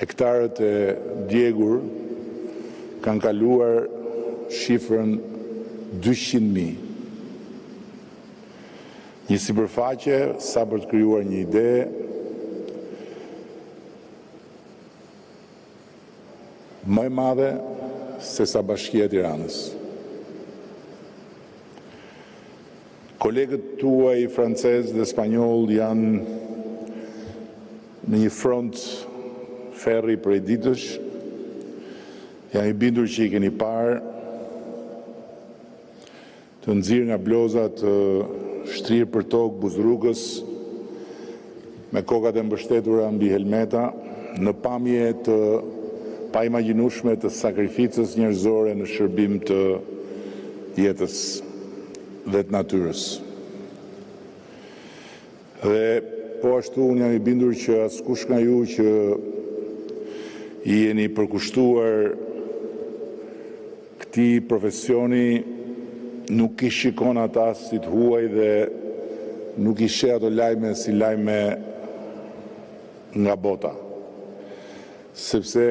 hektarët e djegur kanë kaluar shifrën 200.000. Një sipërfaqe sa për të krijuar një ide më e madhe se sa Bashkia e Tiranës. Kolegët tuaj francezë dhe spanjoll janë në një front ferri prej ditësh. Jam i bindur që i keni parë të nxirr nga bloza të shtrirë për tokë buzrrugës me kokat e mbështetura mbi helmeta në pamje të paimagjinueshme të sakrificës njerëzore në shërbim të jetës dhe të natyrës. Dhe po ashtu unë jam i bindur që askush nga ju që i jeni përkushtuar këtij profesioni nuk i shikon ata si të huaj dhe nuk i sheh ato lajme si lajme nga bota. Sepse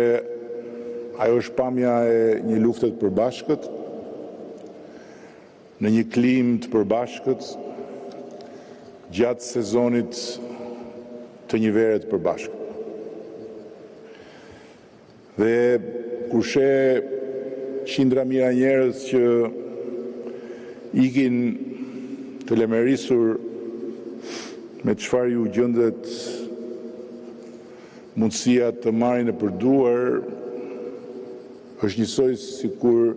ajo është pamja e një lufte të përbashkët, në një klimë të përbashkët, gjatë sezonit të një vere të përbashkët. Dhe kur sheh qindra mijëra njerëz që ikin të lemerisur me çfarë ju gjendet mundësia të marrin e përduar, është njësoj sikur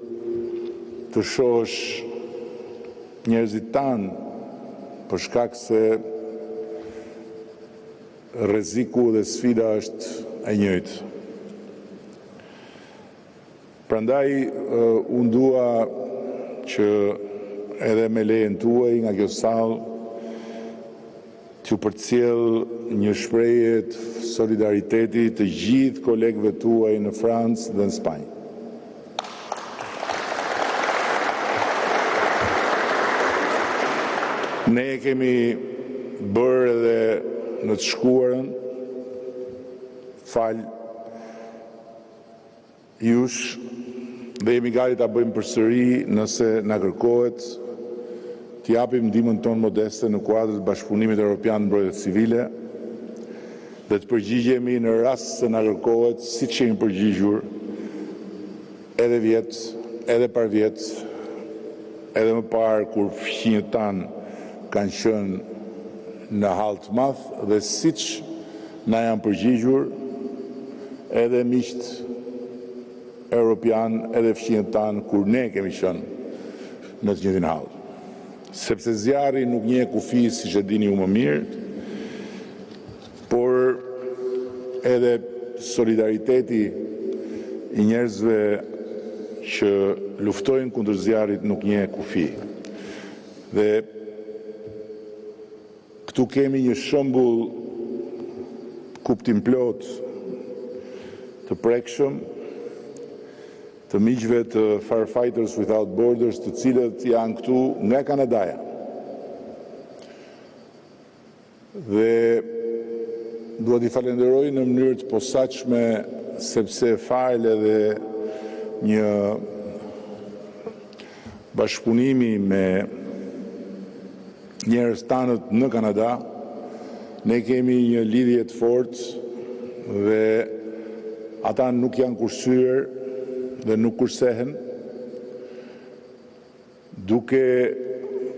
të shohësh njerëzit tanë për shkak se rreziku dhe sfida është e njëjtë. Prandaj unë dua që edhe me lejen tuaj nga kjo sallë t'ju përcjell një shprehje të solidariteti të gjithë kolegëve tuaj në Francë dhe në Spanjë. Ne kemi bërë edhe në të shkuarën, fal jush, dhe jemi gati ta bëjmë përsëri nëse na kërkohet, të japim ndihmën tonë modeste në kuadër të Bashkëpunimit Evropian në Mbrojtje Civile dhe të përgjigjemi në rast se na kërkohet siç kemi përgjigjur edhe vjet, edhe par vjet, edhe më parë kur fqinjët tanë kanë qenë në hall të madh dhe siç na janë përgjigjur edhe miqt europian edhe fqinjët tanë kur ne kemi qenë në të njëjtin hall. Sepse zjarri nuk njeh kufi, siç e dini ju më mirë, por edhe solidariteti i njerëzve që luftojnë kundër zjarrit nuk njeh kufi. Dhe këtu kemi një shembull kuptimplot të prekshëm të miqve të Firefighters Without Borders, të cilët janë këtu nga Kanadaja. Dhe dua t'i falenderoj në mënyrë të posaçme sepse fal edhe një bashkëpunimi me njerëz tanët në Kanada, ne kemi një lidhje të fortë dhe ata nuk janë kursyer dhe nuk kursehen, duke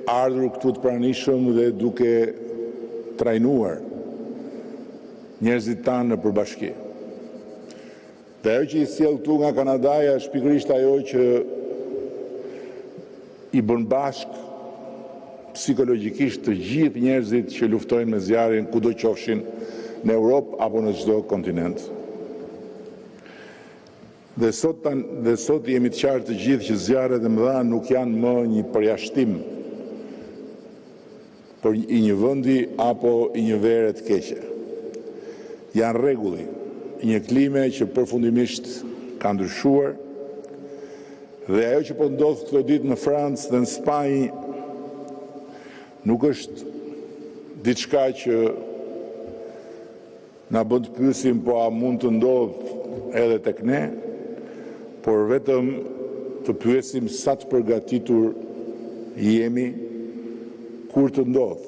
ardhur këtu të pranishëm dhe duke trajnuar njerëzit tanë në përbashki. Dhe ajo që i sjell këtu nga Kanadaja është pikërisht ajo që i bën bashk psikologjikisht të gjithë njerëzit që luftojnë me zjarrin kudo qofshin në Europë apo në çdo kontinent. Dhe sot jemi të qartë të gjithë që zjarret e mëdha nuk janë më një përjashtim për i një vendi apo i një vere të keqe. Janë rregulli i një klime që përfundimisht ka ndryshuar dhe ajo që po ndodh këto ditë në Francë dhe në Spanjë nuk është diçka që na bën të pyesim po a mund të ndodh edhe tek ne, por vetëm të pyesim sa të përgatitur jemi kur të ndodh.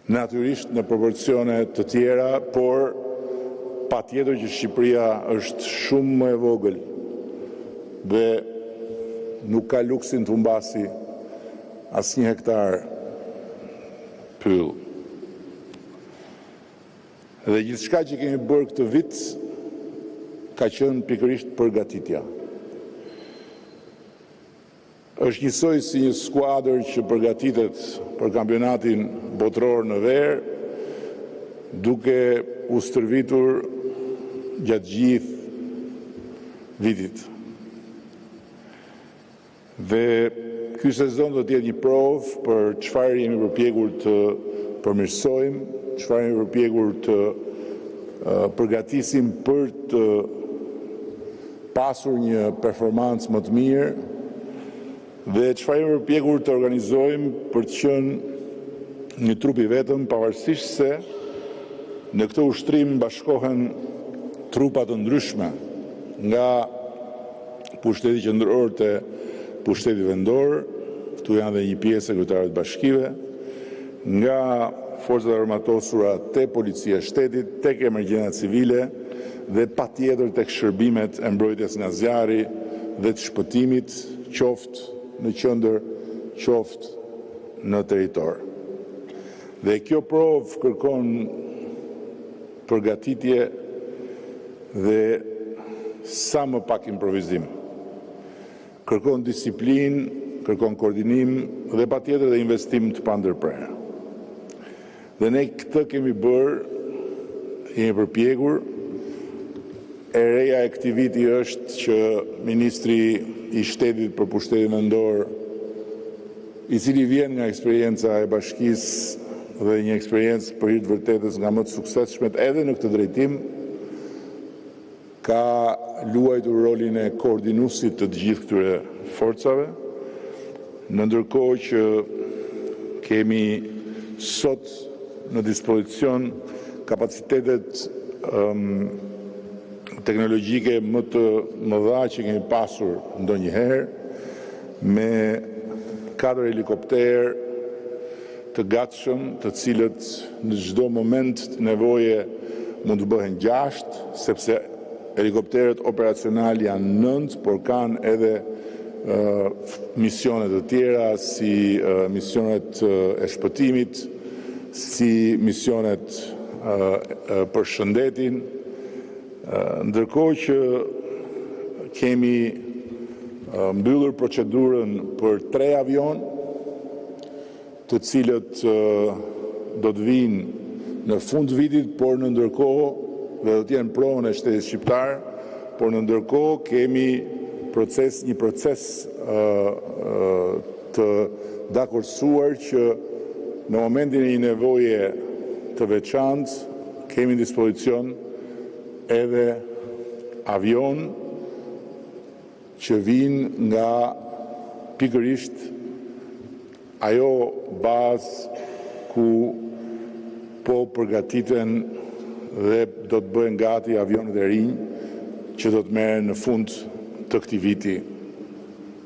Natyrisht në proporcione të tjera, por patjetër që Shqipëria është shumë më e vogël dhe nuk ka luksin të humbasi asnjë hektar pyll. Dhe gjithçka që kemi bërë këtë vit ka qenë pikërisht përgatitja. Është njësoj si një skuadër që përgatitet për kampionatin botëror në verë, duke u stërvitur gjatë gjithë vitit. Dhe ky sezon do të jetë një provë për çfarë jemi përpjekur të përmirësojmë, çfarë jemi përpjekur të përgatisim për të pasur një performancë më të mirë dhe çfarë jemi përpjekur të organizojmë për të qenë një trup i vetëm, pavarësisht se në këtë ushtrim bashkohen trupa të ndryshme, nga pushteti qendror te pushteti vendor, këtu janë dhe një pjesë e kryetarëve të bashkive, nga forcat armatosura te policia e shtetit, tek emergjenca civile dhe patjetër tek shërbimet e mbrojtjes nga zjarri dhe të shpëtimit, qoftë në qendër, qoftë në territor. Dhe kjo provë kërkon përgatitje dhe sa më pak improvizim. Kërkon disiplinë, kërkon koordinim dhe patjetër dhe investim të pandërprerë. Dhe ne këtë kemi bërë, jemi përpjekur. E reja e këtij viti është që Ministri i Shtetit për Pushtetin Vendor, i cili vjen nga eksperienca e bashkisë dhe një eksperiencë për hir të vërtetës nga më të suksesshmet edhe në këtë drejtim, ka luajtur rolin e koordinuesit të gjithë këtyre forcave, në ndërkohë që kemi sot në dispozicion kapacitetet teknologjike më të mëdha që kemi pasur ndonjëherë, me 4 helikopterë të gatshëm, të cilët në çdo moment të nevoje mund të bëhen 6, sepse helikopterët operacional janë 9, por kanë edhe misionet të tjera, si misionet e shpëtimit, si misionet për shëndetin, ndërkohë që kemi mbyllur procedurën për 3 avion, të cilët do të vinë në fund vitit, por në ndërkohë dhe do të jenë provën e shtetit shqiptar, por në ndërkohë kemi një proces të dakorsuar që në momentin e një nevoje të veçantë kemi në dispozicion edhe avion që vinë nga pikërisht ajo bazë ku po përgatiten dhe do të bëhen gati avionet e rinj që do të merren në fund të këtij viti,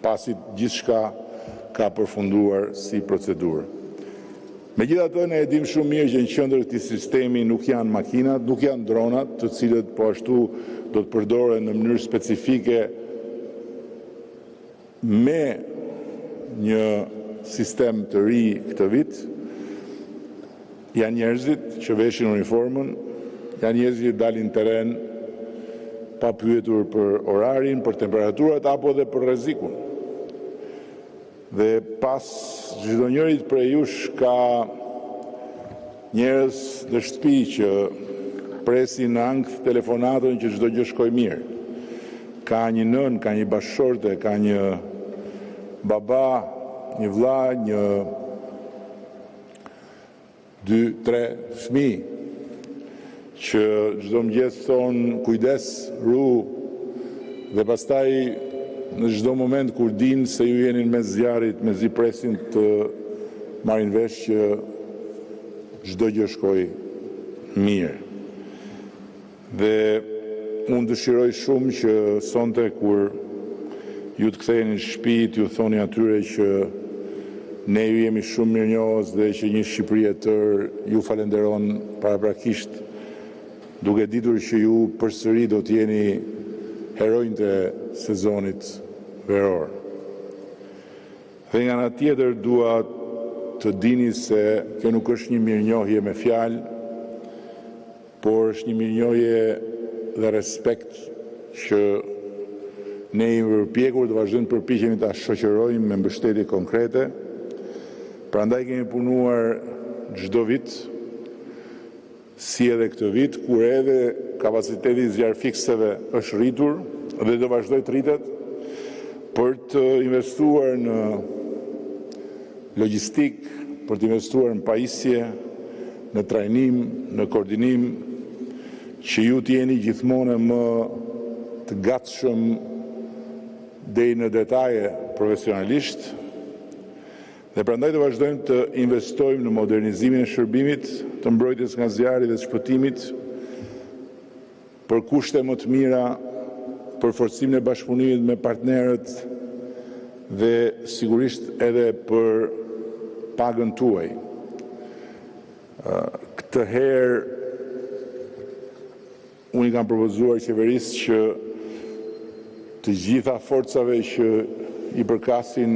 pasi gjithçka ka përfunduar si procedurë. Megjithatë, ne e dim shumë mirë që në qendër të këtij sistemi nuk janë makinat, nuk janë dronat, të cilët po ashtu do të përdoren në mënyrë specifike me një sistem të ri këtë vit. Janë njerëzit që veshin uniformën, janë njerëzit që dalin në teren pa pyetur për orarin, për temperaturat apo dhe për rrezikun. Dhe pas çdo njërit prej jush ka njerëz në shtëpi që presin në ankth telefonatën që çdo gjë shkojë mirë. Ka një nën, ka një bashkëshorte, ka një baba, një vlla, një 2-3 fëmijë që çdo mëngjes thonë kujdes, ru, dhe pastaj në çdo moment kur dinë se ju jeni në mes zjarrit, mezi presin të marrin vesh që çdo gjë shkoj mirë. Dhe unë dëshiroj shumë që sonte kur ju të ktheheni në shtëpi, ju thoni atyre që ne ju jemi shumë mirënjohës dhe që një Shqipëri e tërë ju falenderon paraprakisht, duke ditur që ju përsëri do të jeni heronjtë e sezonit veror. Dhe nga ana tjetër dua të dini se kjo nuk është një mirënjohje me fjalë, por është një mirënjohje dhe respekt që ne jemi përpjekur të vazhdojmë të përpiqemi ta shoqërojmë me mbështetje konkrete. Prandaj kemi punuar çdo vit, si edhe këtë vit, kur edhe kapaciteti i zjarrfikseve është rritur dhe do vazhdoj të rritet, për të investuar në logjistik, për të investuar në pajisje, në trajnim, në koordinim, që ju të jeni gjithmonë më të gatshëm deri në detaje profesionalisht, dhe prandaj do vazhdojmë të investojmë në modernizimin e shërbimit, të mbrojtjes nga zjarri dhe të shpëtimit, për kushte më të mira, për forcimin e bashkëpunimit me partnerët dhe sigurisht edhe për pagën tuaj. Këtë herë unë i kam propozuar qeverisë që të gjitha forcave që i përkasin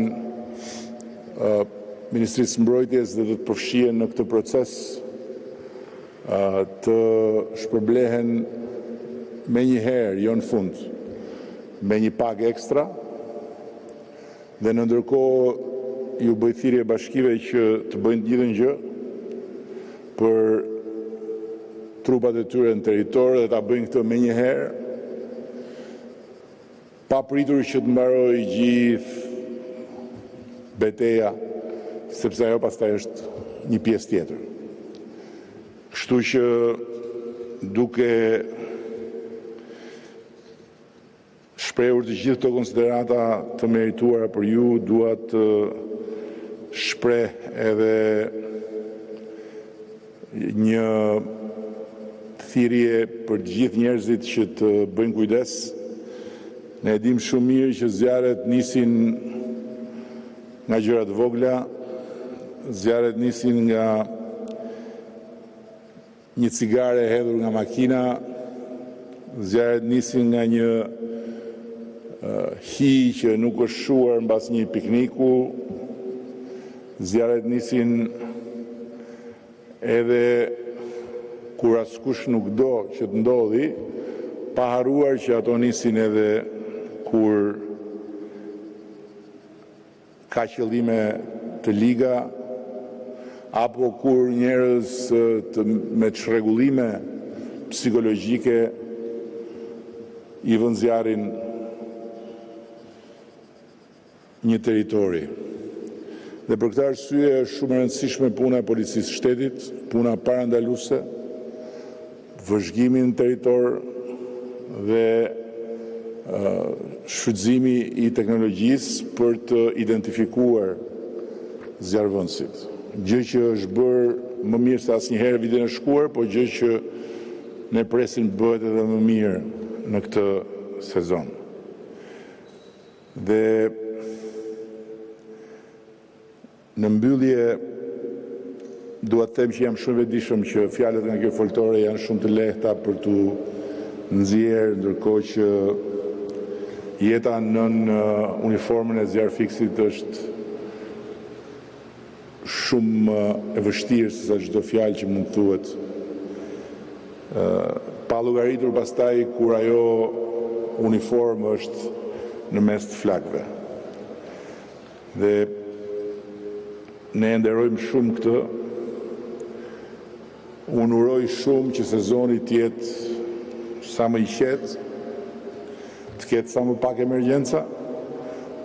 Ministrisë Mbrojtjes dhe të përfshihen në këtë proces të shpërblehen me një herë, jo në fund, me një pagë ekstra, dhe në ndërkohë ju bëj thirrje bashkive që të bëjnë gjithë gjë për trupat e tyre në territor dhe ta bëjnë këtë me një herë, pa pritur që të mbarojë gjithë beteja, sepse ajo pastaj është një pjesë tjetër. Kështu që duke shprehur të gjithë këto konsiderata të merituara për ju, dua të shpreh edhe një thirrje për të gjithë njerëzit që të bëjnë kujdes. Ne e dim shumë mirë që zjarret nisin nga gjëra të vogla, zjarret nisin nga një cigare e hedhur nga makina, zjarret nisin nga një hi që nuk është shuar mbas një pikniku, zjarret nisin edhe kur askush nuk do që të ndodhi, pa haruar që ato nisin edhe kur ka qëllime të liga, apo kur njerëz me çrregullime psikologjike i vën zjarrin një territori. Dhe për këtë arsye është shumë e rëndësishme puna e policisë shtetit, puna parandaluese, vëzhgimi në territor dhe shfrytëzimi i teknologjisë për të identifikuar zjarrvënësit. Gjë që është bërë më mirë se asnjëherë vitin e shkuar, por gjë që ne presim bëhet edhe më mirë në këtë sezon. Dhe në mbyllje dua të them që jam shumë vetëdijshëm që fjalët nga kjo foltore janë shumë të lehta për tu nxjerrë, ndërkohë që jeta nën uniformën e zjarrfiksit është shumë e vështirë se çdo fjalë që mund thuhet. Pa llogaritur pastaj kur ajo uniformë është në mes të flakëve. Dhe ne nderojmë shumë këtë. Unë uroj shumë që sezoni të jetë sa më i qetë, të ketë sa më pak emergjenca,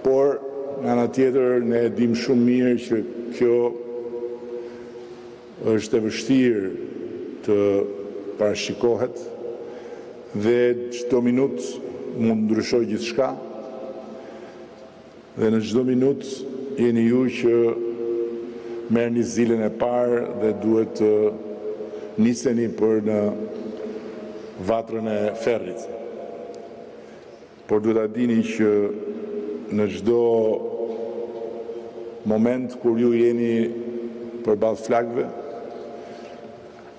por nga ana tjetër ne e dim shumë mirë që kjo është e vështirë të parashikohet dhe çdo minutë mund ndryshojë gjithçka. Dhe në çdo minutë jeni ju që merrni zilën e parë dhe duhet të niseni për në vatrën e ferrit. Por duhet ta dini që në çdo moment kur ju jeni përballë flakëve,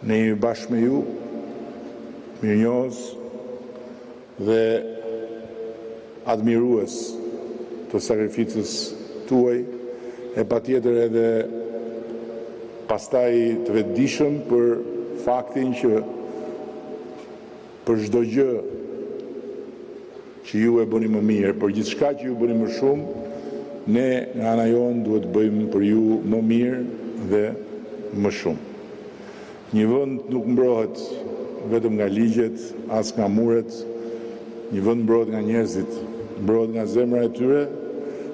ne jemi bashkë me ju, mirënjohës dhe admirues të sakrificës tuaj, e patjetër edhe pastaj të vetëdijshëm për faktin që për çdo gjë që ju e bëni më mirë, për gjithçka që ju bëni më shumë, ne nga ana jonë duhet të bëjmë për ju më mirë dhe më shumë. Një vend nuk mbrohet vetëm nga ligjet, as nga muret, një vend mbrohet nga njerëzit, mbrohet nga zemra e tyre,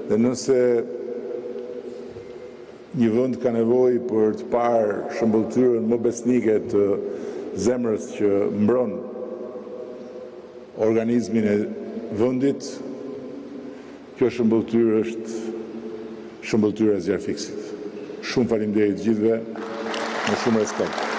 dhe nëse një vend ka nevojë për të parë shëmbëltyrën më besnike të zemrës që mbron organizmin e vendit, kjo shëmbëltyrë është shëmbëltyra e zjarfiksit. Shumë faleminderit gjithëve, me shumë respekt.